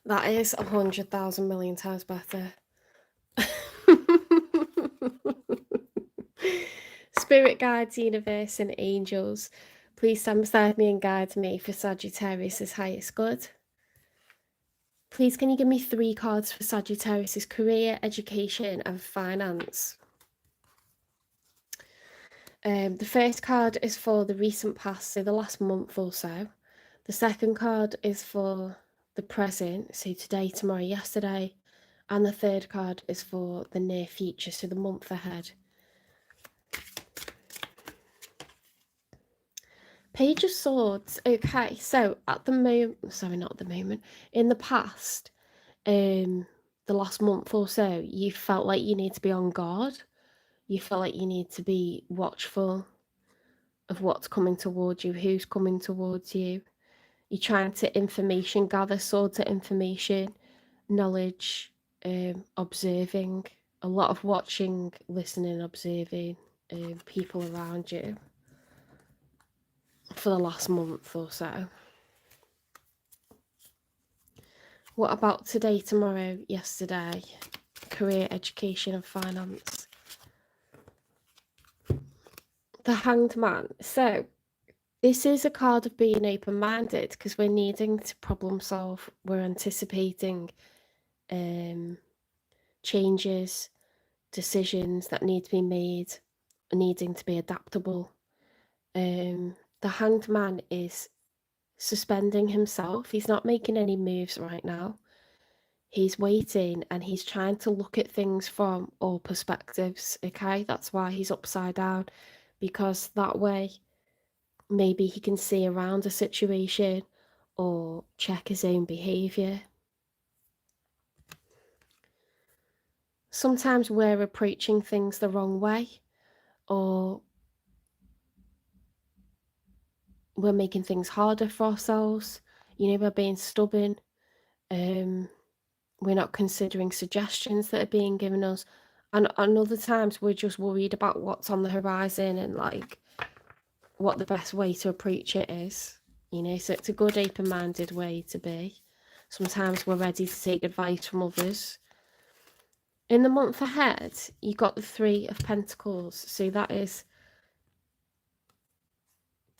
That is 100,000 million times better. Spirit guides, universe, and angels, please stand beside me and guide me for Sagittarius' highest good. Please, can you give me 3 cards for Sagittarius' career, education, and finance? The first card is for the recent past, so the last month or so. The second card is for the present, so today, tomorrow, yesterday. And the third card is for the near future, so the month ahead. Page of Swords. Okay, so at the moment, sorry, not at the moment, in the past, the last month or so, you felt like you need to be on guard. You felt like you need to be watchful of what's coming towards you, who's coming towards you. You're trying to information gather, swords of information, knowledge, observing, a lot of watching, listening, observing people around you for the last month or so. What about today, tomorrow, yesterday? Career, education, and finance. The Hanged Man. So, this is a card of being open-minded because we're needing to problem solve. We're anticipating changes, decisions that need to be made, needing to be adaptable. The Hanged Man is suspending himself. He's not making any moves right now. He's waiting and he's trying to look at things from all perspectives, okay? That's why he's upside down, because that way maybe he can see around a situation or check his own behaviour. Sometimes we're approaching things the wrong way, or we're making things harder for ourselves. You know, we're being stubborn. We're not considering suggestions that are being given us. And other times we're just worried about what's on the horizon and like what the best way to approach it is. You know, so it's a good open-minded way to be. Sometimes we're ready to take advice from others. In the month ahead, you got the 3 of Pentacles. So that is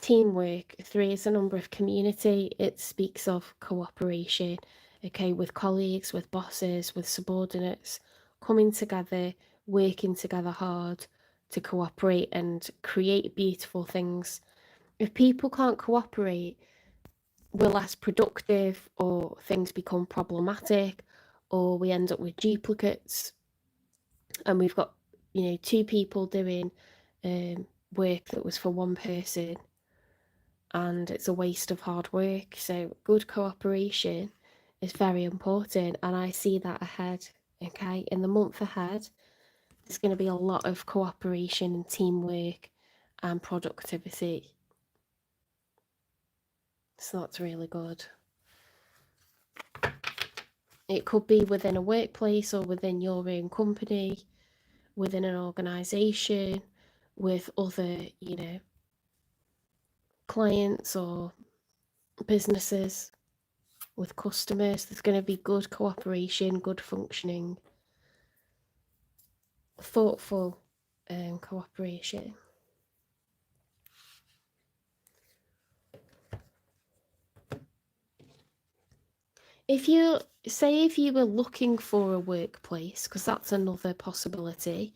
teamwork. 3 is a number of community. It speaks of cooperation, okay, with colleagues, with bosses, with subordinates, coming together, working together hard to cooperate and create beautiful things. If people can't cooperate, we're less productive, or things become problematic, or we end up with duplicates, and we've got, you know, 2 people doing work that was for 1 person, and it's a waste of hard work. So good cooperation is very important, and I see that ahead, okay? In the month ahead, there's going to be a lot of cooperation and teamwork and productivity. So that's really good. It could be within a workplace or within your own company, within an organisation, with other, you know, clients or businesses, with customers. There's going to be good cooperation, good functioning, thoughtful cooperation. If you were looking for a workplace, because that's another possibility,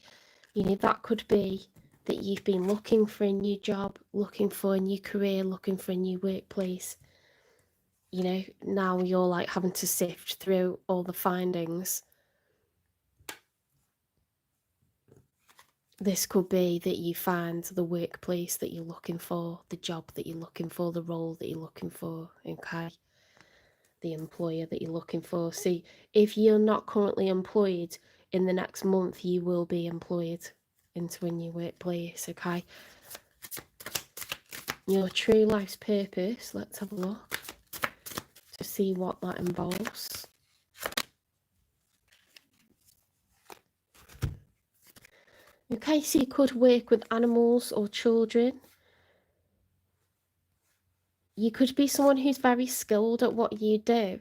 you know, that could be that you've been looking for a new job, looking for a new career, looking for a new workplace. You know, now you're like having to sift through all the findings. This could be that you find the workplace that you're looking for, the job that you're looking for, the role that you're looking for, okay? The employer that you're looking for. See, if you're not currently employed, in the next month you will be employed into a new workplace, okay? Your true life's purpose, let's have a look to see what that involves. Okay, so you could work with animals or children. You could be someone who's very skilled at what you do.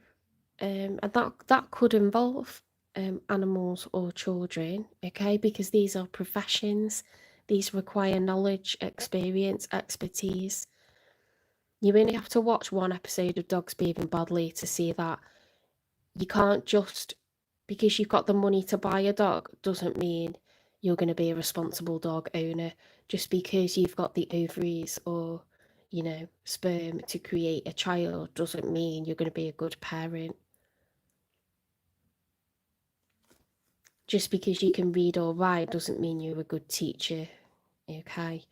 And that could involve animals or children, okay, because these are professions. These require knowledge, experience, expertise. You only have to watch one episode of dogs behaving badly to see that you can't just, because you've got the money to buy a dog doesn't mean you're going to be a responsible dog owner. Just because you've got the ovaries or, sperm to create a child doesn't mean you're going to be a good parent. Just because you can read or write doesn't mean you're a good teacher, okay?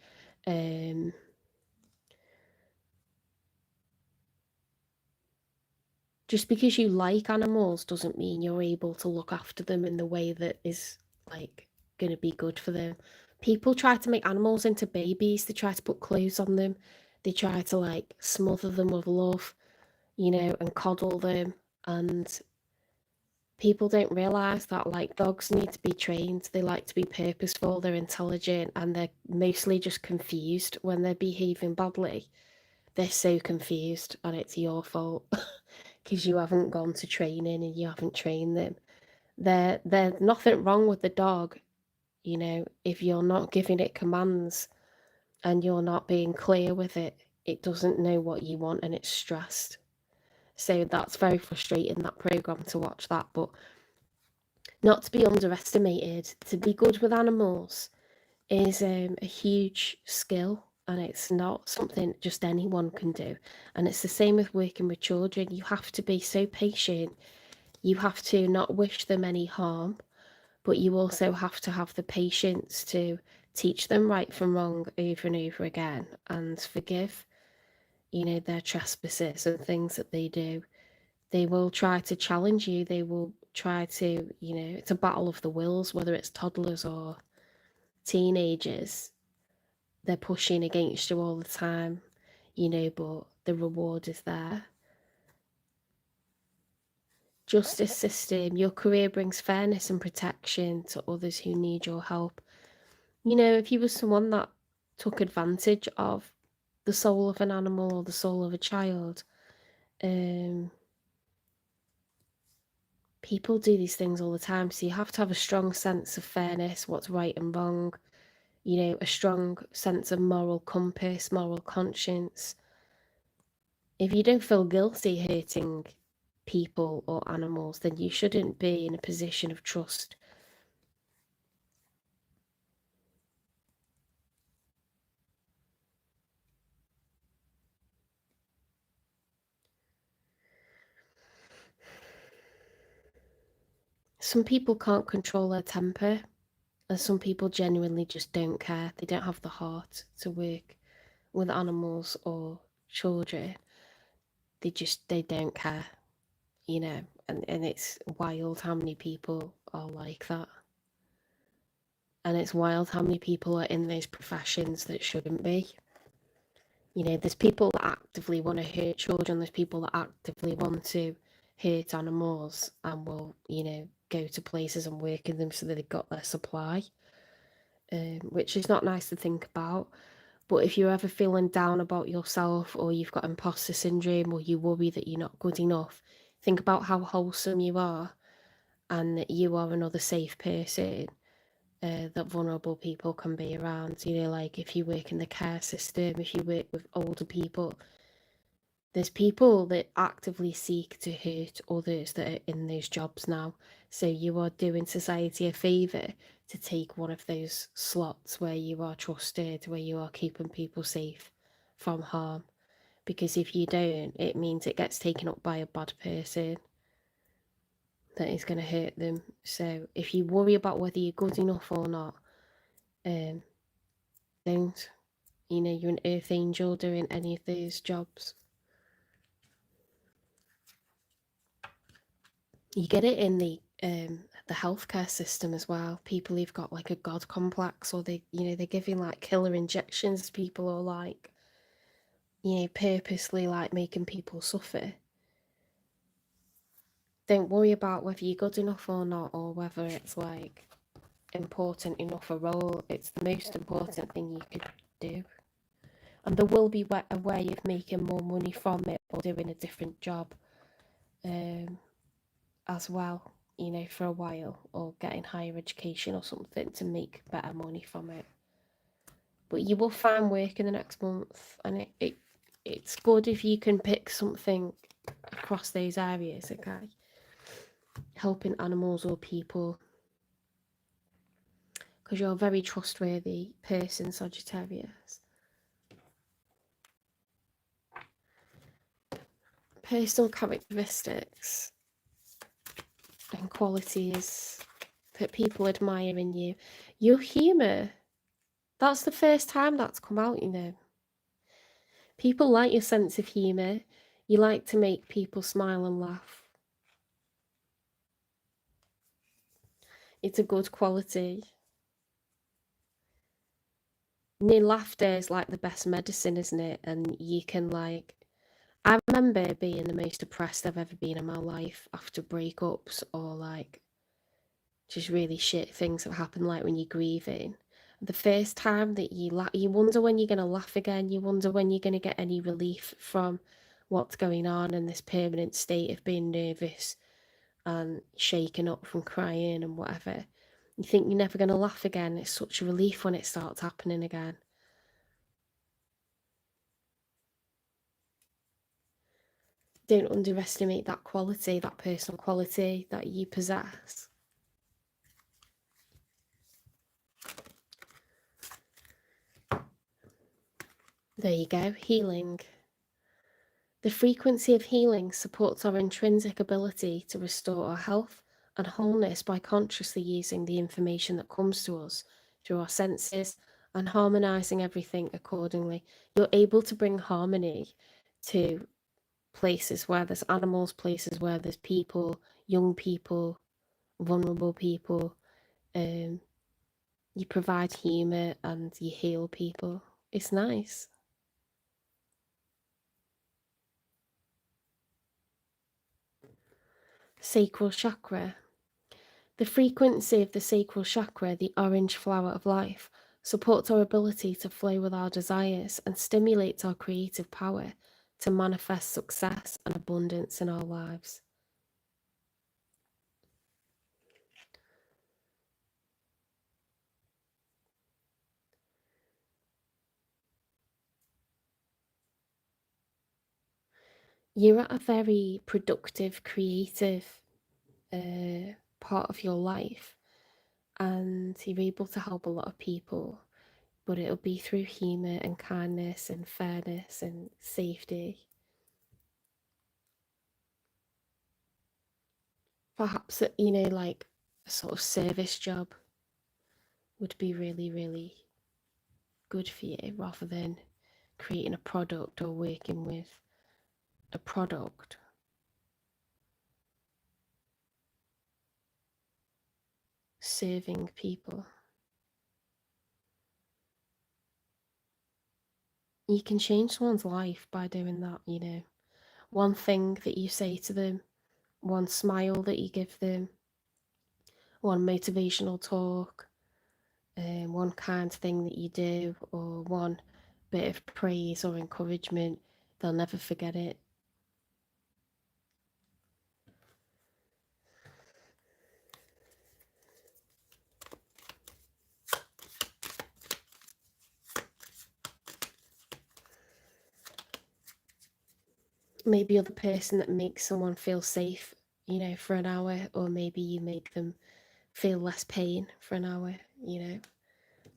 Just because you like animals doesn't mean you're able to look after them in the way that is like going to be good for them. People try to make animals into babies. They try to put clothes on them. They try to like smother them with love, and coddle them. And people don't realize that like dogs need to be trained. They like to be purposeful. They're intelligent, and they're mostly just confused when they're behaving badly. They're so confused, and it's your fault. Because you haven't gone to training and you haven't trained them. There's nothing wrong with the dog, if you're not giving it commands and you're not being clear with it, it doesn't know what you want and it's stressed. So that's very frustrating, that program, to watch that. But not to be underestimated, to be good with animals is a huge skill, and it's not something just anyone can do. And it's the same with working with children. You have to be so patient. You have to not wish them any harm, but you also have to have the patience to teach them right from wrong over and over again and forgive, their trespasses and things that they do. They will try to challenge you. They will try to, it's a battle of the wills, whether it's toddlers or teenagers. They're pushing against you all the time, but the reward is there. Justice system, your career brings fairness and protection to others who need your help. If you were someone that took advantage of the soul of an animal or the soul of a child, people do these things all the time. So you have to have a strong sense of fairness, what's right and wrong, a strong sense of moral compass, moral conscience. If you don't feel guilty hurting people or animals, then you shouldn't be in a position of trust. Some people can't control their temper, and some people genuinely just don't care. They don't have the heart to work with animals or children. They don't care, and it's wild how many people are like that. And it's wild how many people are in those professions that shouldn't be. There's people that actively want to hurt children. There's people that actively want to hurt animals and will, go to places and work in them so that they've got their supply, which is not nice to think about. But if you're ever feeling down about yourself, or you've got imposter syndrome, or you worry that you're not good enough, think about how wholesome you are and that you are another safe person that vulnerable people can be around. Like if you work in the care system, if you work with older people, there's people that actively seek to hurt others that are in those jobs now. So you are doing society a favour to take one of those slots where you are trusted, where you are keeping people safe from harm. Because if you don't, it means it gets taken up by a bad person that is going to hurt them. So if you worry about whether you're good enough or not, don't. You're an earth angel doing any of those jobs. You get it in the healthcare system as well. People who've got like a god complex, or they're giving like killer injections to people, or like, purposely like making people suffer. Don't worry about whether you're good enough or not, or whether it's like important enough a role. It's the most important thing you could do. And there will be a way of making more money from it or doing a different job. as well, you know, for a while, or getting higher education or something to make better money from it. But you will find work in the next month, and it's good if you can pick something across those areas, okay? Helping animals or people, because you're a very trustworthy person, Sagittarius. Personal characteristics and qualities that people admire in you. Your humour. That's the first time that's come out, you know. People like your sense of humour. You like to make people smile and laugh. It's a good quality. Laughter is like the best medicine, isn't it? And you can like... I remember being the most depressed I've ever been in my life after breakups, or like just really shit things that happen, like when you're grieving. The first time that you laugh, you wonder when you're going to laugh again. You wonder when you're going to get any relief from what's going on in this permanent state of being nervous and shaken up from crying and whatever. You think you're never going to laugh again. It's such a relief when it starts happening again. Don't underestimate that quality, that personal quality that you possess. There you go, healing. The frequency of healing supports our intrinsic ability to restore our health and wholeness by consciously using the information that comes to us through our senses and harmonizing everything accordingly. You're able to bring harmony to places where there's animals, places where there's people, young people, vulnerable people. You provide humour and you heal people. It's nice. Sacral chakra. The frequency of the sacral chakra, the orange flower of life, supports our ability to flow with our desires and stimulates our creative power to manifest success and abundance in our lives. You're at a very productive, creative part of your life, and you're able to help a lot of people, but it'll be through humour and kindness and fairness and safety. Perhaps, you know, like a sort of service job would be really, really good for you, rather than creating a product or working with a product. Serving people. You can change someone's life by doing that, you know. One thing that you say to them, one smile that you give them, one motivational talk, one kind thing that you do, or one bit of praise or encouragement, they'll never forget it. Maybe you're the person that makes someone feel safe, you know, for an hour, or maybe you make them feel less pain for an hour, you know,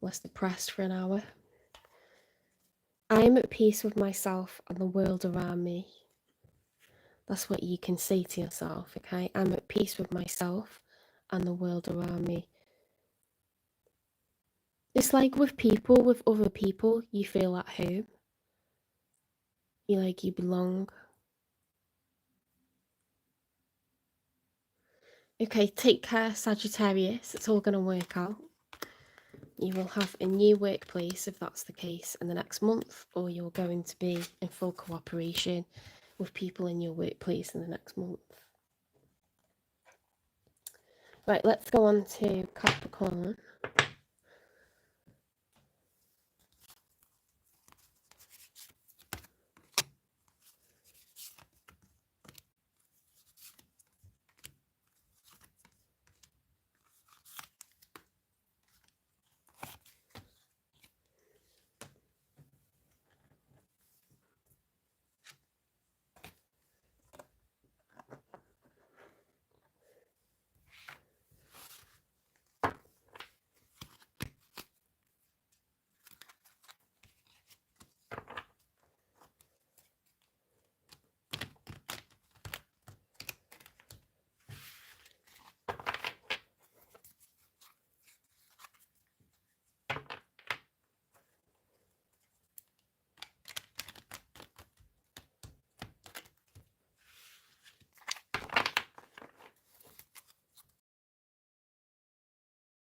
less depressed for an hour. I'm at peace with myself and the world around me. That's what you can say to yourself, okay? I'm at peace with myself and the world around me. It's like with people, with other people, you feel at home. You like you belong. Okay, take care, Sagittarius. It's all going to work out. You will have a new workplace, if that's the case, in the next month, or you're going to be in full cooperation with people in your workplace in the next month. Right, let's go on to Capricorn.